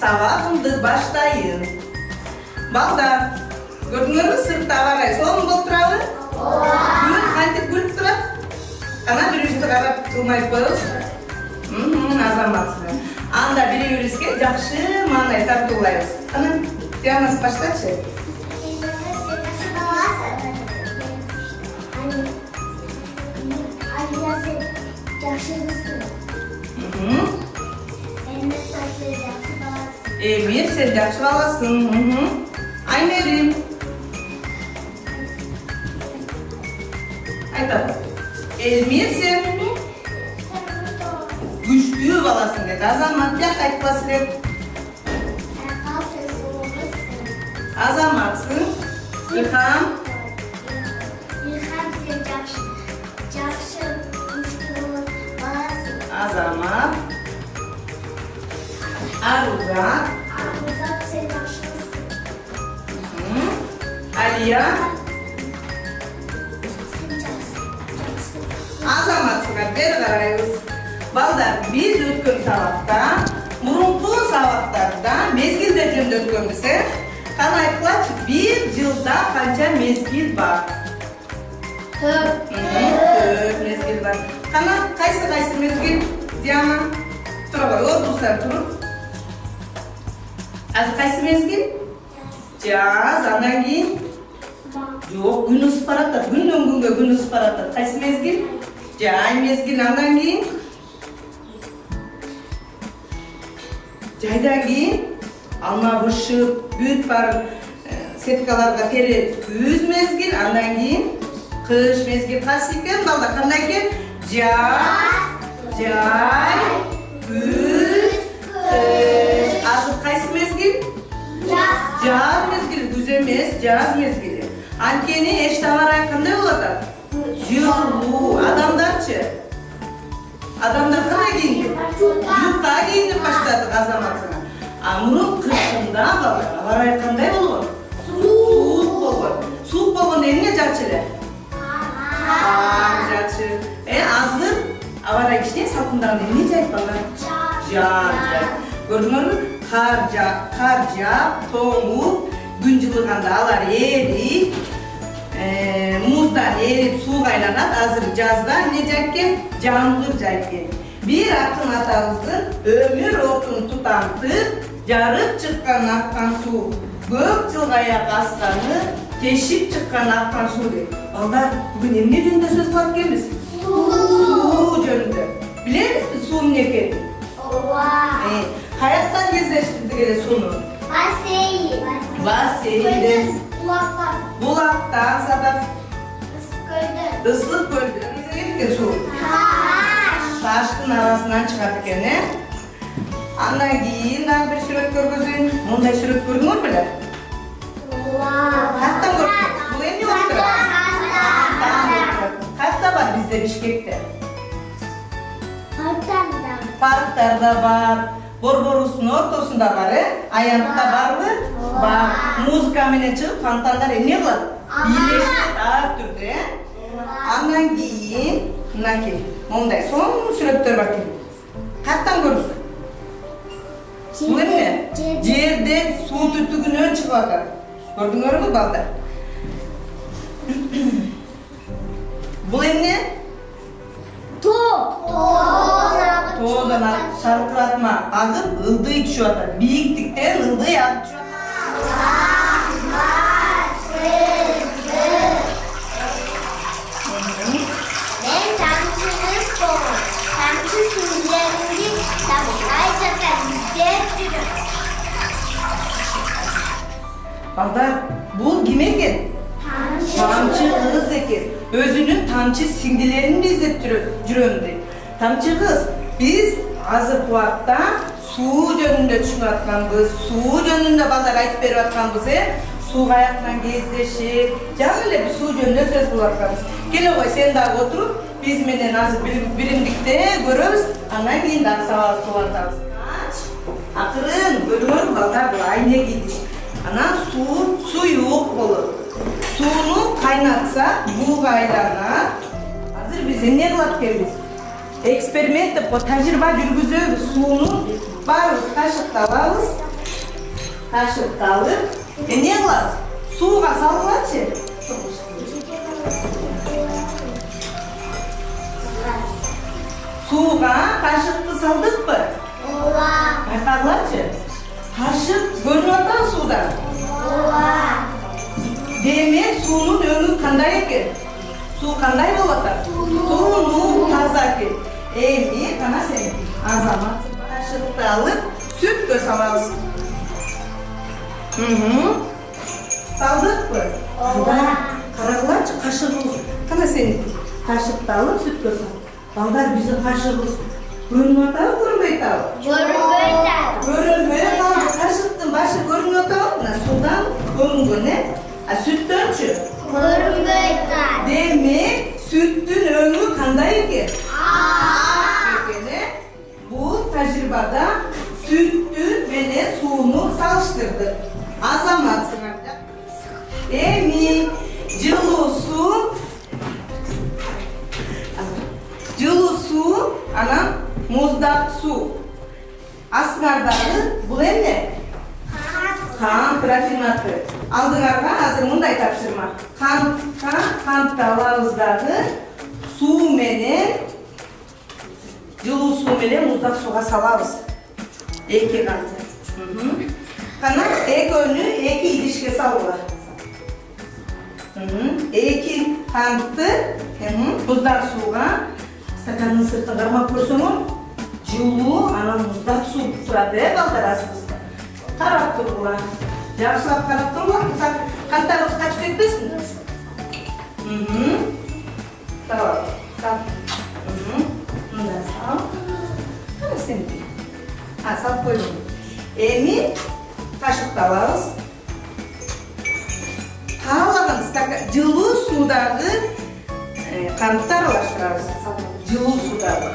сабагымды баштайын. Балдар, көрдүңөрбү сыртта абарай сонун болуп турабы? Ооба. Күн кантип күлүп турат? Ана бирибизди карап жылмайып коебуз. Азаматсың. Анда бири-бирибизге жакшы маанай тартуулайбыз. Кана, Диана баштачы. Эмир, сен жакшы баласың. Айнерим. Айтам. Элмир, сен күчтүү баласың деп. Азамат жак айтпас элек. Азаматсың. Илхам. Илхам, сен жакшы күчтүү баласың. Азамат. Аруза. Аруза, сен жакшысың. Алия. Сен жакшысың. Азаматсыңар, бери карайбыз. Балдар, биз өткөн сабакта, мурунку сабактарда мезгилдер жөнүндө өткөнбүз, Кана айткылачы, бир жылда канча мезгил бар? Төрт мезгил бар. Кана кайсы мезгил? Диана, тура кой, ордусар туруп. Азыр кайсы мезгил? Жаз, андан кийин? Жок, күн ысып баратат. Күндөн күнгө күн ысып баратат. Кайсы мезгил? Жай мезгил, андан кийин? Жайдан кийин алма бышып, бүт бар сеткаларга терет күз мезгил, андан кийин кыш мезгил. Кайсы экен балдар? Кандай экен? Жай, күз, кыш. Азыр кайсы мезгил? Жаз мезгили, күз эмес, жаз мезгили. Анткени эч тамарай кандай болот? Жылуу. Адамдарчы? Адамдар кандай кийинди? Юбка кийинип баштадык Азаматына. Мурун кышында абарай кандай болгон? Суук болгон. Суук болгондо эмне жачы эле? Кар жачы. Азыр абарай кичине салкындаганда эмне жайт балдар? Жар. Көрдүңөрбү? Кар жаап, тоңуп, күн жылыганда алар эрип, муздан эрип сууга айланат. Азыр жазда эмне жайт экен? Жамгыр жайт экен. Бир акын атабыздын өмүр отун тутантып, жарып чыккан аккан суу, көп жылга аяк асканы, тешип чыккан аккан суу дейт. Балдар, бүгүн эмне жөнүндө сөз кылат экенбиз? Суу жөнүндө. Билебизби суу эмне экенин? Ооба. Каяктан кездештирдик эле сууну? Бассейнден. Булактан садап. Ысык көлдөн. Эмне экен суу? Таштын арасынан чыгат экен, Андан кийин дагы бир сүрөт көргөзөйүн. Мындай сүрөт көрдүңөр беле? Каяктан көрдүң? Бул эмне болуп турат? Каякта бар бизде Бишкекте? Парктарда бар, Борборубуздун ортосунда бар, Аянтта барбы? Бар. Музыка менен чыгып, фонтандар эмне кылат? Бийлешет ар түрдө, Андан кийин мынакей, мондай сонун сүрөттөр бар экен. Каяктан көрдүң? Бул эмне? Жерден суу түтүгүнөн чыгып атат. Көрдүңөрбү балдар? Бул эмне? Тоодон саркыратма агып, ылдый түшүп атат. Бийиктиктен ылдый агып түшүп атат. Балдар, бул ким экен? Тамчы кыз экен. Өзүнүн тамчы сиңдилерин издеп жүрөм дейт. Тамчы кыз, биз азыркы убакта суу жөнүндө түшүнүп атканбыз, суу жөнүндө балдар айтып берип атканбыз, Суу каяктан кездешет, жаңы эле биз суу жөнүндө сөз кылып атканбыз. Келе кой, сен дагы отуруп, биз менен азыр биримдикте көрөбүз, андан кийин дагы сабагыбызды улантабыз. Акырын көрүңөр балдар, бул айнек идиш. Анан суу суюк болот. Сууну кайнатса, буга айланат. Азыр биз эмне кылат экенбиз? Эксперимент деп тажрыйба жүргүзөбүз. Сууну баарыбыз кашыкта алабыз. Kaşıkta alıp, ne kılarız? Suğa salgılaçı. Suğa kaşıkta saldık mı? Ova. Aytagılaçı. Kaşık görünüyordan sudan. Ova. Demek suunun ömrü kanday eкен? Su kanday bolata? Tuğlu, taza eкен. Endi, kana sen azamat. Kaşıkta alıp süt gösamaz. Saldık mı? Karagılaçı kaşığımız. Kana sen kaşıkta alıp süt gösam. Balдар bizim kaşığımız. Görünüyordan görünmeydi abi. Görünmeye kaldı. Kaşıktın başı görünüyordu mı? Sudan görüngü ne? Süttönçü. Demek süttün ömrü kanday eкен? Ekene. Bu tecrübada süttün ve suunu salıştırdık. Azamat sınavda. Emi жылы su, anam muzdaq su. Asgarдағы бұл emne? Қант рафинаты. Алдыңарға азыр мұндай тапшырма. Қантты алабыздағы su менен, жылы su менен muzdaq суға салабыз. Эки қанты. Қана экөөнү эки идишке салгыла. Эки қантты muzdaq суға стаканның сыртын қармап көрсөңөр, жылуу анан muzdaq суу турат, балдар астыбызда. Карап тургула. Жакшылап карап тургула, кантарыбыз качып кетпесин. Tamam. Sal. Мында сал. Кана сен? Салып койдум. Эми кашыкты алабыз. Каалаган стакан жылуу суудагы кантты аралаштырабыз. Жылуу суудагы.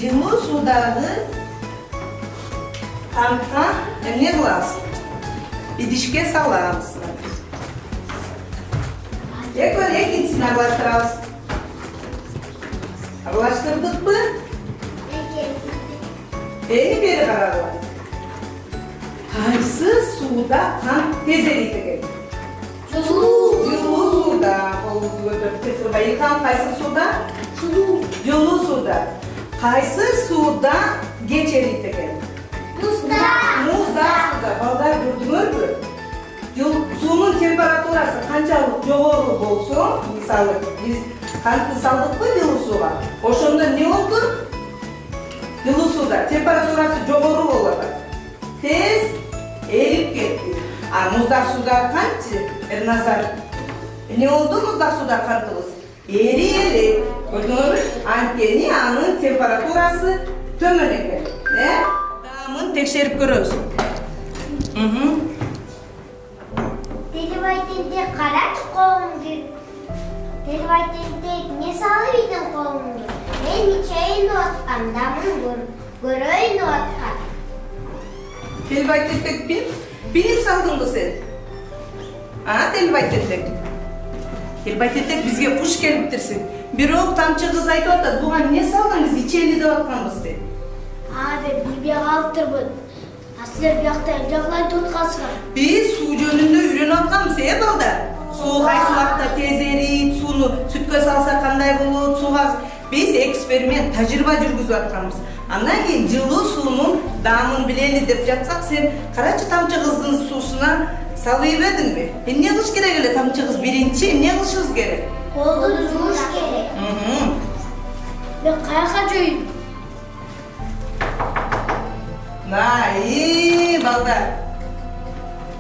Жылуу суудагы кантка эмне кылабыз? Идишке салабыз. Экинчисин аралаштырабыз. Аралаштырдыкпы? Эми бери карагыла. Кайсы сууда кант тез эрийт экен? Жылуу сууда. Колуңузду көтөрүп тескебай. Илхам кайсы сууда? Жылуу сууда. Кайсы сууда кеч эрийт экен? Muzdaq suda. Балдар көрдүңөрбү? Суунун температурасы канчалык жогору болсо, мисалы биз кантты салдыкпы жылуу сууга? Ошондо эмне болду? Жылуу сууда температурасы жогору болот. Тез эрип кетти. Muzdaq сууда канчы? Эрназар. Эмне болду muzdaq сууда кантыбыз? Эриели. Көрдүңөрбү? Анткени анын температурасы төмөн экен. Дамын текшерип көрөбүз. Телевайтенде карач колумду. Телевайтенде не салып ийдин колумду. Мен ичейин откан, дамын көрөйүн откан. Телевайтендек билип салдыңбы сен? Телевайтендек. Телевайтендек бизге куш келиптирсиң. Бирок тамчы кыз айтып атат, буга эмне салдыңыз, ичели деп атканбыз деп. Бирбей калыптырбын. Силер биякта жаглай туткансыңар. Биз суу жөнүндө үйрөнүп атканбыз, балдар. Суу кайсы убакта тез эрийт, сууну сүткө салса кандай болот, сууга биз эксперимент, тажрыйба жүргүзүп атканбыз. Андан кийин жылуу суунун даамын билели деп жатсак, сен карачы тамчы кыздын суусуна салып ийбедиңби? Эмне кылыш керек эле тамчы кыз? Биринчи эмне кылышыбыз керек? Колду жууш керек. Мен каяка жуйм? Балдар.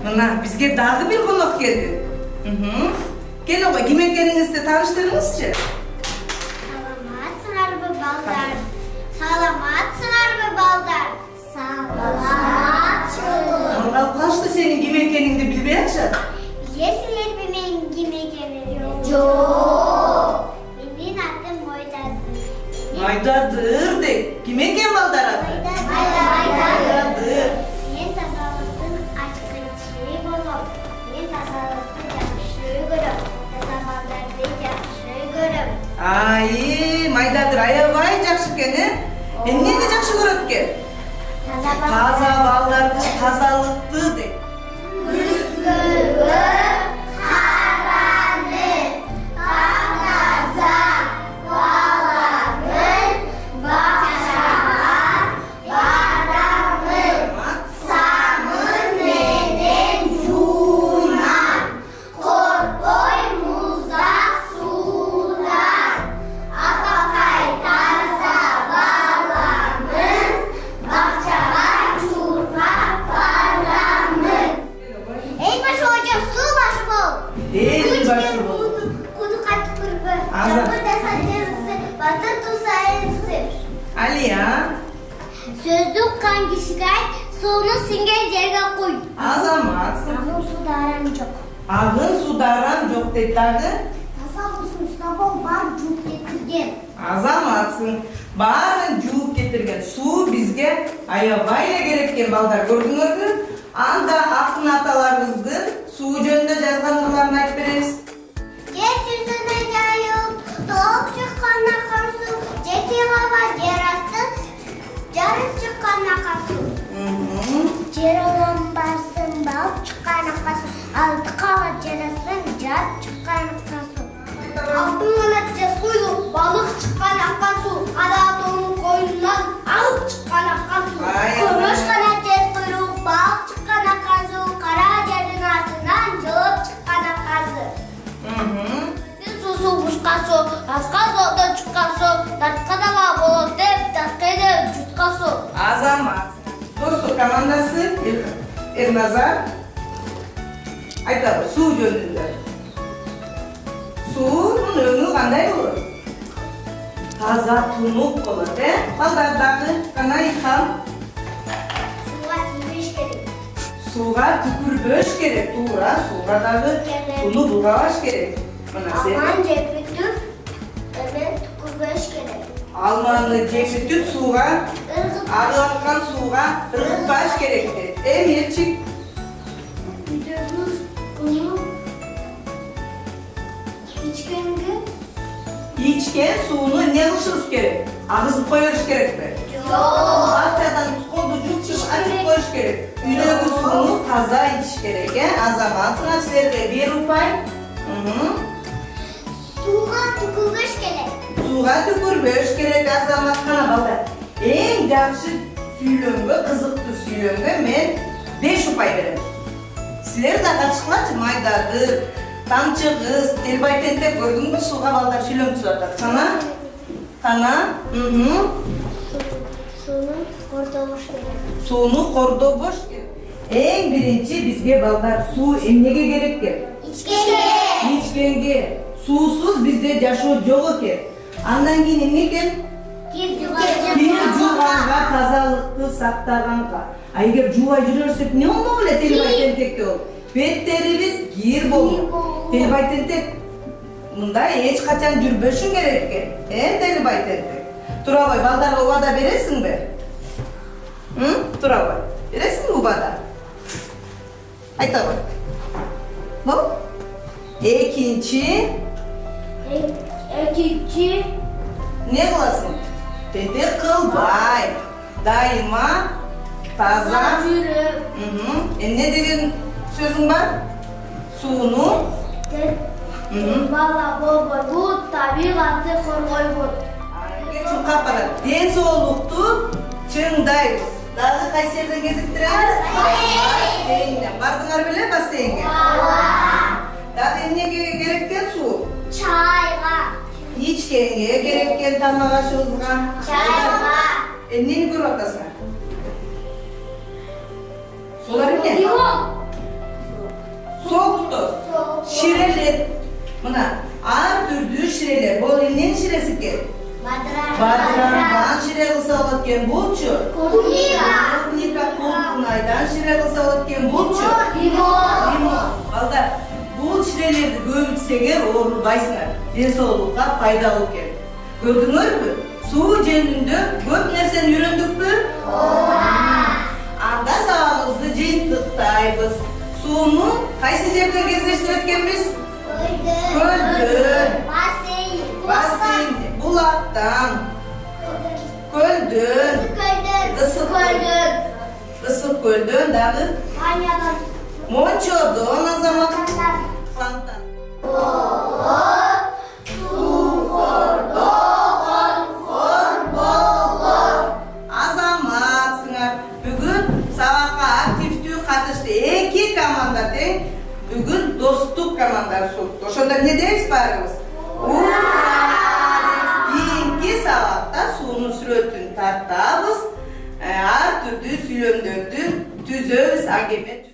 Мына бизге дагы бир конок келди. Кел ким экениңизди тааныштырыңызчы. Саламатсыңарбы, балдар? Саламатсыңарбы, балдар? Саламатчылык. Калкашты сенин ким экениңди билбей атышат. Силерби менин ким экенимди? Жок. Менин атым Майдадыр. Майдадыр дейт. Ким экен балдар аты? Майдадыр. Мен тазалыктын ачкынчы болом. Мен тазалыкты жакшы көрөм. Таза балдарды жакшы көрөм. Таза балдарды тазалықты деп. Püskürü, karanlık, taptaza, bağların, bahçalar, baranlık, samın neden cunan, korkoy muzdak sudan, apakay taza bağlamın, bahçalar çurpak parlamın. En başı hocam, su başı bol. En başı bol. Kudu kaç kurbu. Azam. Çabuk da saçarısı, batır tutsayısı. Aliya, Sözdük kan kişiler, suyunu singen yerine koy. azamat. Ağın su daran çok. Ağın su daran yok dedilerdi. Tasal olsun Mustafa var cuk getirgen. Azamatsın. Bарын жууп кетирген суу бизге аябай кереккен балдар, көрдүңөрбү? Анда акын аталарыбыздын суу жөнүндө жазган ырларын айтып беребиз. Yeryüzüne yayıp doğup çıkan akarsu, ceki hava yer astı, carıp çıkan akarsu. Cer olan barsın, bağıp çıkan akarsu, altı kava cerasın, carıp çıkan akarsu. Altın anatça suyu, balık çıkan akarsu, ada onun koyundan alıp çıkan akarsu. Kuruş kanatça suyu, balık çıkan akarsu, kara cerin altından cılıp çıkan akarsu. Susu buşkasu, askan oldu çıkasu, tartkadava bolu dep, tartkede cutkasu. Азамат. Достур командасы Эрназар айтады суу жөнүндө. Суунун өңү кандай болот? Таза тунук болот, Балдар дагы кана икам Suğa silmiş gerek. сууга түкүрбөш керек, туура, сууга дагы туну бурабаш керек. Мына Aman cepütür, hemen tükürbeş gerek. алманы жепитип сууга Irgıt аралаткан сууга ыргытпаш керек дейт. Элчик müdürümüz bunu içkenge ичкен сууну эмне кылышыбыз керек? Агызып коюш керекпи? Бакчадан колду жуучуп ачып коюш керек. Үйдөгү сууну таза ичиш керек, Азамат. Сына силерге бир упай. suğa tükürbeş gerek. Сууга түкүрбөш керек, Азамат. Кана балдар. Эң жакшы сүйлөнгө, кызыктуу сүйлөнгө мен 5 упай берем. Силер да катышкылачы, майдагыр, тамчы кыз, телбай тентек көрдүңбү? Сууга балдар сүйлөнгө түсүп атат. Кана. Suyunu kordomuş gerek. Сууну кордобош керек. Эң биринчи бизге балдар суу эмнеге керек экен? İçkenge. Ичкенге. Суусуз бизде жашоо жок экен. Андан кийин эмне экен? Kir Кир жууганга, тазалыкты сактаганга. А эгер жуубай жүрөрсөк эмне болмок эле телбай тентекте болуп? Беттерибиз кир болуп. Телбай тентек мында эч качан жүрбөшүң керек экен. Телбай тентек. Турабай, балдарга убада бересиңби? Турабай, бересиңби убада? Айта кой. Бул? Экинчи İkinci не кыласың? Тентек кылбай. Дайыма таза. Yürü. Эмне деген сөзүң бар? Сууну Bala boboy bu tabiatı korgoy bu. чуркап барат. Ден соолукту чыңдайбыз. Дагы кайсы жерден кезиктиребиз? Бассейнден. Бардыңар беле бассейнге? Дагы эмнеге керек экен суу? Çayga. Ичкенге керек экен, тамак ашыбызга. Çayga. Эмнени көрүп атасың? Солар эмне? Limon. Сокту. Ширелер. Мына ар түрдүү ширелер. Бул эмненин ширеси экен? Бадыран шире кылса болот экен, булчу. Клубника, кулкунайдан шире кылса болот экен, булчу. Лимон. Балдар, бул ширелерди көп ичсеңер оорубайсыңар. Ден соолукка пайдалуу экен. Көрдүңөрбү? Суу жөнүндө көп нерсени үйрөндүкпү? Анда сабагыбызды жыйынтыктайбыз. Сууну кайсы жерден кездештирет экенбиз? Көлдөн, бассейн, булактан, көлдөн, ысык Kölden dağı Banyadan. Monço'dan Azamat. Kandan. Fantan. Azamat sыңар. Бүгін сабаққа активтүү катышты эки команда тең. Бүгін достук командасы сотты. Ошондо не дейбиз барыбыз? Ура! Кийинки сабакта суунун сүрөтүн тартабыз. Ар түрдүү сүйлөмдөрдү түзөбүз, агеме